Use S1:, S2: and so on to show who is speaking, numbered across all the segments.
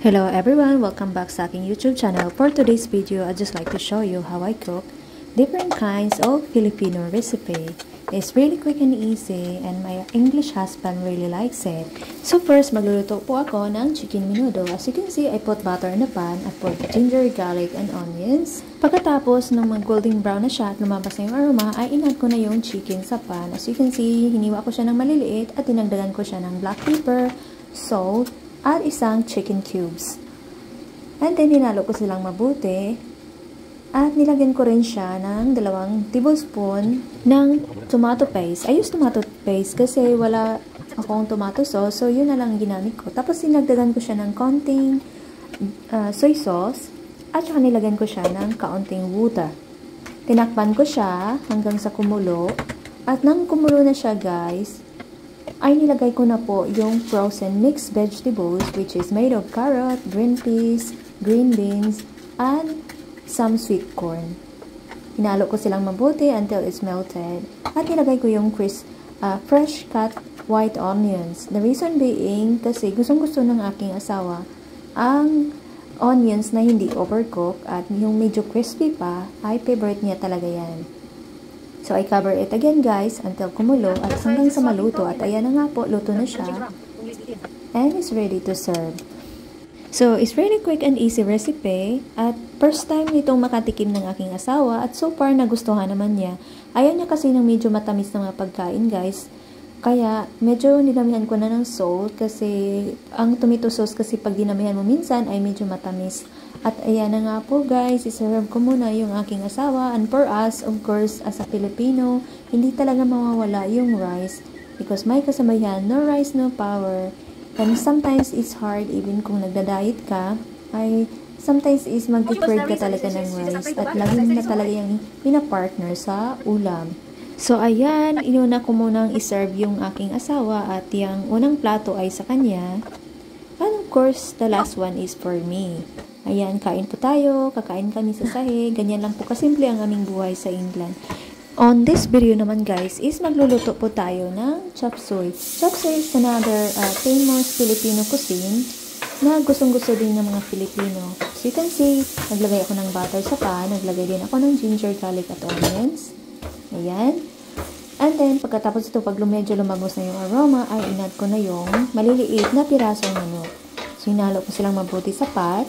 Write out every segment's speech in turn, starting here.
S1: Hello everyone! Welcome back sa aking YouTube channel. For today's video, I'd just like to show you how I cook different kinds of Filipino recipe. It's really quick and easy and my English husband really likes it. So first, magluluto po ako ng chicken menudo. As you can see, I put butter in the pan. I put ginger, garlic, and onions. Pagkatapos ng mag-golden brown na siya at lumabas na yung aroma, ay in-add ko na yung chicken sa pan. As you can see, hiniwa ko siya ng maliliit at dinagdagan ko siya ng black pepper, salt, at isang chicken cubes. And then, hinalo ko silang mabuti. At nilagyan ko rin siya ng 2 tablespoon ng tomato paste. I use tomato paste kasi wala akong tomato sauce. So, yun na lang ginamit ko. Tapos, sinagdagan ko siya ng konting soy sauce. At saka nilagyan ko siya ng kaunting water. Tinakpan ko siya hanggang sa kumulo. At nang kumulo na siya, guys, ay nilagay ko na po yung frozen mixed vegetables which is made of carrot, green peas, green beans, and some sweet corn. Hinalo ko silang mabuti until it's melted. At nilagay ko yung fresh cut white onions. The reason being kasi gustong-gusto ng aking asawa ang onions na hindi overcooked at yung medyo crispy pa ay favorite niya talaga yan. So, I cover it again, guys, until kumulo at hanggang sa maluto. At ayan na nga po, luto na siya. And it's ready to serve. So, it's really quick and easy recipe. At first time nitong makatikim ng aking asawa. At so far, nagustuhan naman niya. Ayaw niya kasi ng medyo matamis na mga pagkain, guys. Kaya, medyo dinamihan ko na ng salt. Kasi, ang tomato sauce kasi pag dinamihan mo minsan ay medyo matamis. At ayan na nga po guys, iserve ko muna yung aking asawa. And for us, of course, as a Filipino, hindi talaga mawawala yung rice. Because may kasama yan, no rice, no power. And sometimes it's hard, even kung nagda-diet ka, ay sometimes is mag-crave ka talaga ng rice. At lagi na talaga yung pinapartner sa ulam. So ayan, inuna ko munang iserve yung aking asawa at yung unang plato ay sa kanya. And of course, the last one is for me. Ayan, kain po tayo, kakain kami sa sahig, ganyan lang po kasimple ang aming buhay sa England. On this video naman guys, is magluluto po tayo ng chop suey. Chop suey is another famous Filipino cuisine na gustong-gusto din ng mga Filipino. So you can see, naglagay ako ng butter sa pan, naglagay din ako ng ginger, garlic at onions. Ayan. And then, pagkatapos ito, pag medyo lumabos na yung aroma, ay inad ko na yung maliliit na pirasong manok. So, hinalo ko silang mabuti sa pot.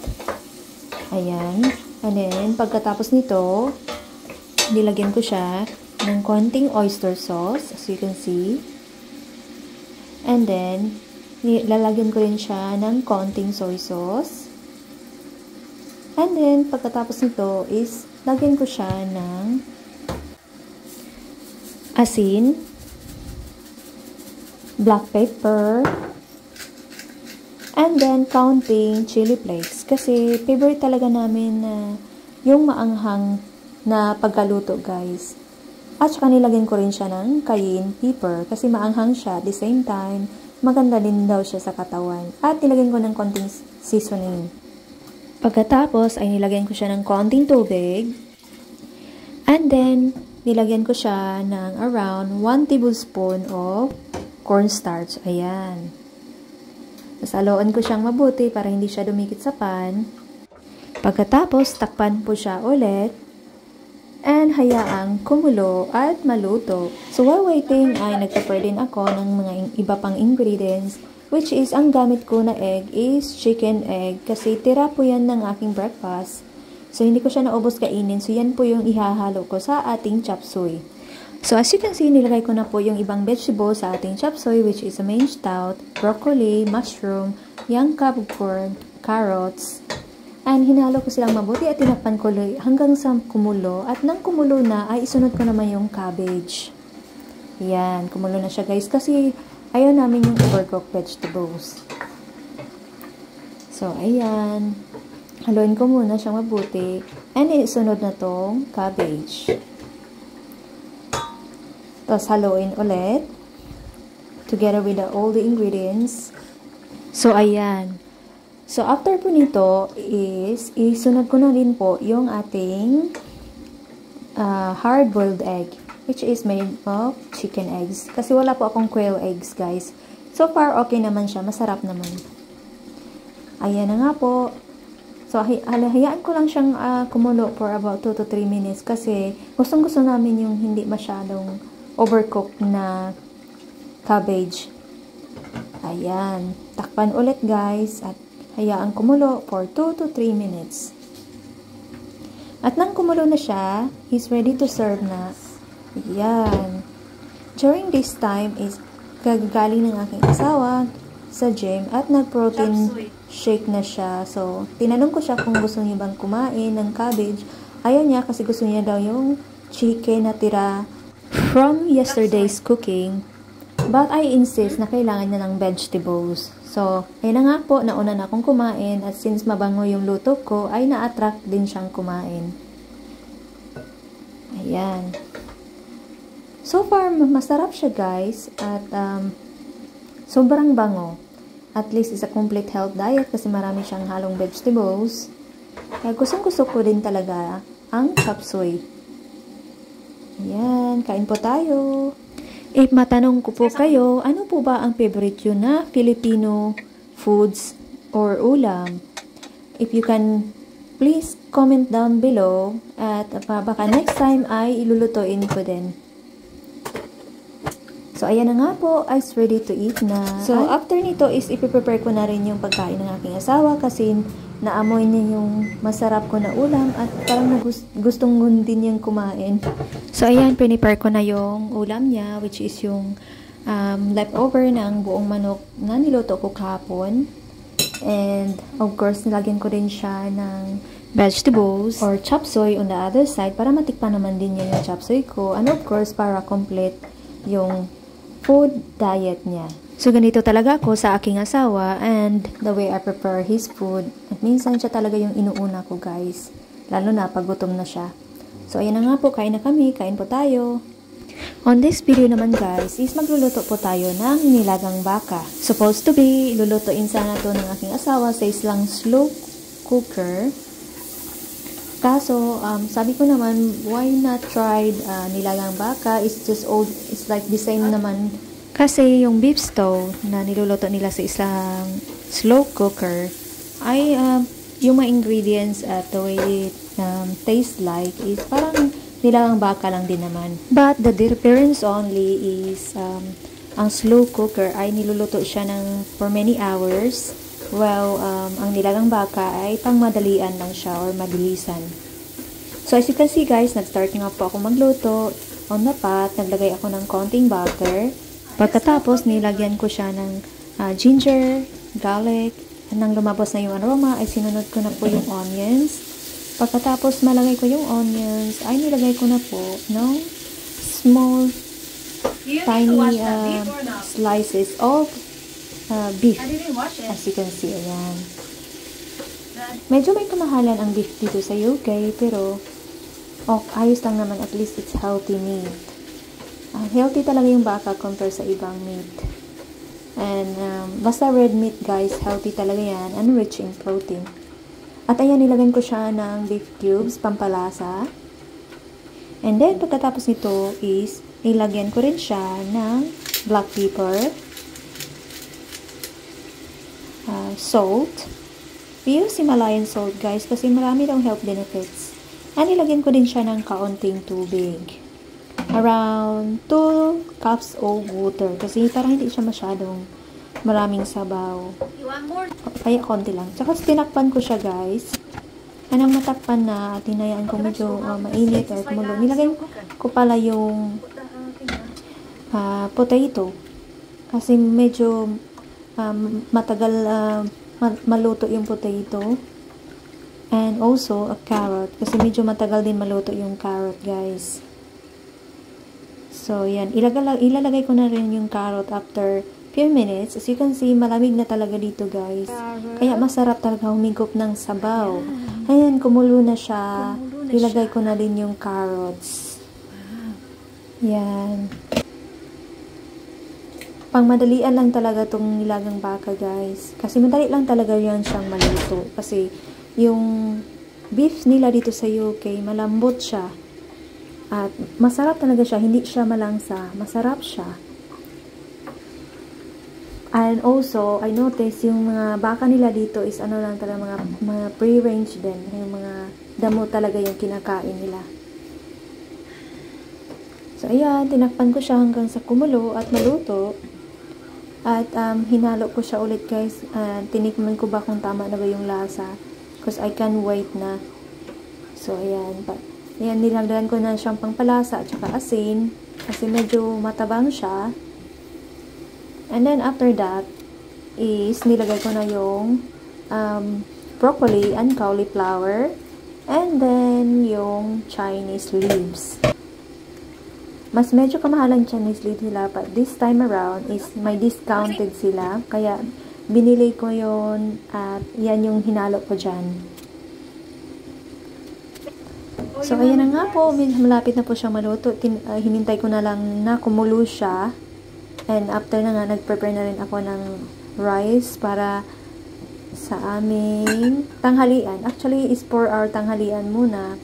S1: Ayan. And then, pagkatapos nito, nilagyan ko siya ng konting oyster sauce, as you can see. And then, lalagyan ko rin siya ng konting soy sauce. And then, pagkatapos nito is, lagyan ko siya ng asin, black pepper, and then, counting chili flakes. Kasi, favorite talaga namin na yung maanghang na pagkaluto, guys. At saka nilagyan ko rin siya ng cayenne pepper. Kasi maanghang siya. At the same time, maganda din daw siya sa katawan. At nilagyan ko ng konting seasoning. Pagkatapos, ay nilagyan ko siya ng konting tubig. And then, nilagyan ko siya ng around 1 tablespoon of cornstarch. Ayan. Haluan ko siyang mabuti para hindi siya dumikit sa pan. Pagkatapos, takpan po siya ulit. And hayaang kumulo at maluto. So while waiting ay nagprepare din ako ng mga iba pang ingredients. Which is, ang gamit ko na egg is chicken egg. Kasi tira po yan ng aking breakfast. So hindi ko siya naubos kainin. So yan po yung ihahalo ko sa ating chop suey. So, as you can see, nilagay ko na po yung ibang vegetables sa ating chop suey, which is a main stout, broccoli, mushroom, young cob corn, carrots, and hinalo ko silang mabuti at tinakpan ko hanggang sa kumulo. At nang kumulo na, ay isunod ko naman yung cabbage. Yan, kumulo na siya guys, kasi ayaw namin yung overcooked vegetables. So, ayan. Haluin ko muna siyang mabuti, and isunod na tong cabbage. Tapos, haluin ulit. Together with all the ingredients. So, ayan. So, after po nito is, isunod ko na din po yung ating hard-boiled egg. Which is made of chicken eggs. Kasi wala po akong quail eggs, guys. So far, okay naman siya. Masarap naman. Ayan na nga po. So, hayaan ko lang siyang kumulo for about 2 to 3 minutes kasi gustong-gusto namin yung hindi masyadong overcooked na cabbage. Ayan. Takpan ulit guys at hayaan kumulo for 2 to 3 minutes. At nang kumulo na siya, he's ready to serve na. Ayan. During this time is gagaling ng aking asawa sa gym at nag-protein shake na siya. So, tinanong ko siya kung gusto niya bang kumain ng cabbage. Ayaw niya kasi gusto niya daw yung chicken na tira from yesterday's cooking. But I insist na kailangan niya ng vegetables. So, ayun na nga po, nauna na akong kumain at since mabango yung luto ko, ay na-attract din siyang kumain. Ayan. So far, masarap siya guys at sobrang bango. At least is a complete health diet kasi marami siyang halong vegetables. Kaya gustong-gusto ko din talaga ang chop suey. Ayan, kain po tayo. If matanong ko po kayo, ano po ba ang favorite yun na Filipino foods or ulam? If you can, please comment down below at baka next time ay ilulutuin ko din. So, ayan na nga po, ice ready to eat na. So, after nito is ipiprepare ko na rin yung pagkain ng aking asawa kasi naamoy niya yung masarap ko na ulam at parang gustong din niyang kumain. So, ayan, pinipare ko na yung ulam niya which is yung leftover ng buong manok na niluto ko kahapon. And, of course, nilagyan ko din siya ng vegetables or chop suey on the other side para matikpan naman din niya yung chop suey ko. And, of course, para complete yung food diet niya. So, ganito talaga ako sa aking asawa and the way I prepare his food. At minsan siya talaga yung inuuna ko guys. Lalo na pag gutom na siya. So, ayan na nga po, kain na kami. Kain po tayo. On this video naman guys, is magluluto po tayo ng nilagang baka. Supposed to be, lulutuin sana to ng aking asawa sa islang slow cooker. Kaso, sabi ko naman, why not try nilagang baka? It's just old, it's like the same naman. Kasi yung beef stew na niluluto nila sa isang slow cooker ay yung mga ingredients at the way it tastes like is parang nilagang baka lang din naman. But the difference only is ang slow cooker ay niluluto siya for many hours. Well, ang nilagang baka ay pangmadalian lang siya or madilisan. So, as you can see guys, nag-start nga po ako magluto. On the pot, naglagay ako ng konting butter. Pagkatapos, nilagyan ko siya ng ginger, garlic, at nang lumabas na yung aroma, ay sinunod ko na po yung onions. Pagkatapos malagay ko yung onions, ay nilagay ko na po ng small, tiny slices of beef. As you can see, ayan. Medyo may kamahalan ang beef dito sa UK, pero ayos lang naman, at least it's healthy meat. Healthy talaga yung baka compare sa ibang meat. And basta red meat guys, healthy talaga yan and rich in protein. At ayan, nilagyan ko siya ng beef cubes, pampalasa. And then, pagkatapos nito is, nilagyan ko rin siya ng black pepper, salt. We use Himalayan salt guys kasi marami daw health benefits. And nilagyan ko din siya ng kaunting tubig. Around 2 cups of water kasi parang hindi siya masyadong maraming sabaw. Kaya konti lang. Tsaka tinakpan ko siya guys. Anong matakpan na tinayaan ko medyo mainit or kumulo. Nilagay ko pala yung potato. Kasi medyo matagal maluto yung potato. And also a carrot. Kasi medyo matagal din maluto yung carrot guys. So, yan. Ilalagay ko na rin yung carrot after few minutes. As you can see, malamig na talaga dito, guys. Kaya masarap talaga humigop ng sabaw. Ayan, kumulo na siya. Ilagay ko na din yung carrots. Yan. Pangmadalian lang talaga tong nilagang baka, guys. Kasi madali lang talaga yan siyang maluto. Kasi yung beef nila dito sa UK, malambot siya. At masarap talaga siya, hindi siya malangsa. Masarap siya. And also, I noticed yung mga baka nila dito is ano lang talaga, mga pre-range din. Yung mga damo talaga yung kinakain nila. So, ayan, tinakpan ko siya hanggang sa kumulo at maluto. At hinalo ko siya ulit guys. Tinikman ko ba kung tama na ba yung lasa. Because I can't wait na. So, ayan. Ayan, nilagdagan ko na siyang pangpalasa at saka asin. Kasi medyo matabang siya. And then, after that, is nilagay ko na yung broccoli and cauliflower. And then, yung Chinese leaves. Mas medyo kamahalan Chinese leaves sila. But this time around, is may discounted sila. Kaya, binili ko yun. At yan yung hinalo ko dyan. So, ayan na nga po. Malapit na po siyang maluto. Hinintay ko na lang na kumulo siya. And after na nga, nag-prepare na rin ako ng rice para sa aming tanghalian. Actually, is for our tanghalian muna.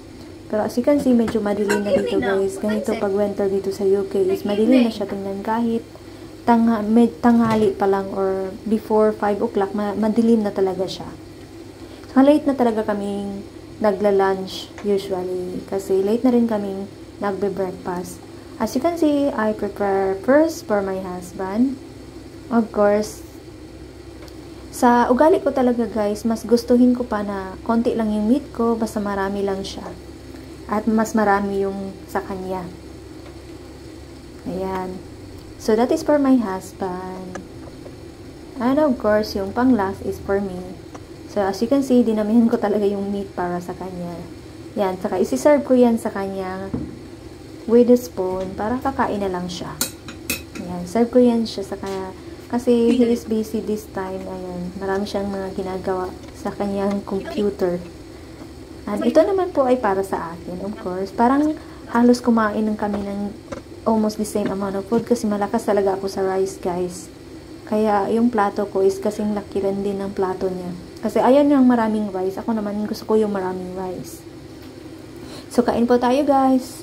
S1: Pero as you can see, medyo madilim na dito guys. Ganito pag winter dito sa UK is madilim na siya tingnan kahit tanghali pa lang or before 5 o'clock, madilim na talaga siya. So, late na talaga kaming nagla-lunch usually. Kasi late na rin kaming nagbe-breakfast. As you can see, I prepare first for my husband. Of course, sa ugali ko talaga guys, mas gustuhin ko pa na konti lang yung meat ko, basta marami lang siya. At mas marami yung sa kanya. Ayan. So, that is for my husband. And of course, yung pang last is for me. So, as you can see, dinamihan ko talaga yung meat para sa kanya. Yan. Saka, isi-serve ko yan sa kanya with a spoon para kakain na lang siya. Ayan, serve ko yan siya sa kanya. Kasi he is busy this time. Ayan, marami siyang mga ginagawa sa kanyang computer. And ito naman po ay para sa akin, of course. Parang halos kumain ng kami ng almost the same amount of food kasi malakas talaga ako sa rice, guys. Kaya yung plato ko is kasing laki rin din ng plato niya. Kasi ayan yung maraming rice. Ako naman gusto ko yung maraming rice. So, kain po tayo, guys.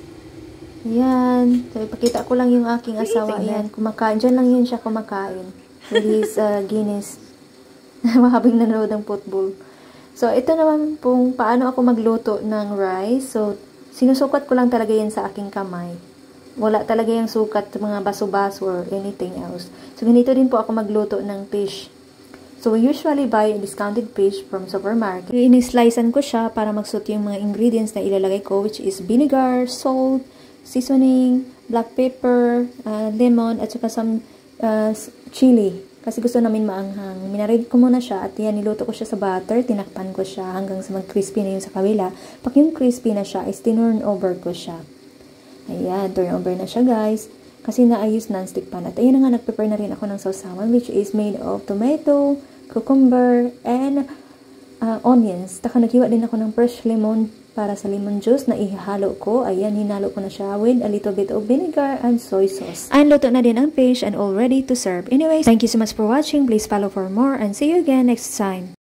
S1: Ayan. So, ipakita ko lang yung aking asawa. Ayan, kumakain. Diyan lang yun siya kumakain. With his Guinness. Mahabang nanonood ng football. So, ito naman pong paano ako magluto ng rice. So, sinusukat ko lang talaga yan sa aking kamay. Wala talaga yung sukat sa mga baso-baso or anything else. So, ganito din po ako magluto ng fish. So, we usually buy a discounted fish from supermarket. Inislicean ko siya para magsuot yung mga ingredients na ilalagay ko, which is vinegar, salt, seasoning, black pepper, lemon, at saka some chili. Kasi gusto namin maanghang. Minarid ko muna siya at yan, niluto ko siya sa butter. Tinakpan ko siya hanggang sa mag-crispy na yun sa kabila. Pag yung crispy na siya, is tinurn over ko siya. Ayan, turn over na siya guys. Kasi na-use non-stick pan. At ayun na nga, nag-prepare na rin ako ng sausawan which is made of tomato, cucumber, and onions. Taka naghiwa din ako ng fresh lemon para sa lemon juice na ihalo ko. Ayan, hinalo ko na siya with a little bit of vinegar and soy sauce. And luto na din ang fish and all ready to serve. Anyways, thank you so much for watching. Please follow for more and see you again next time.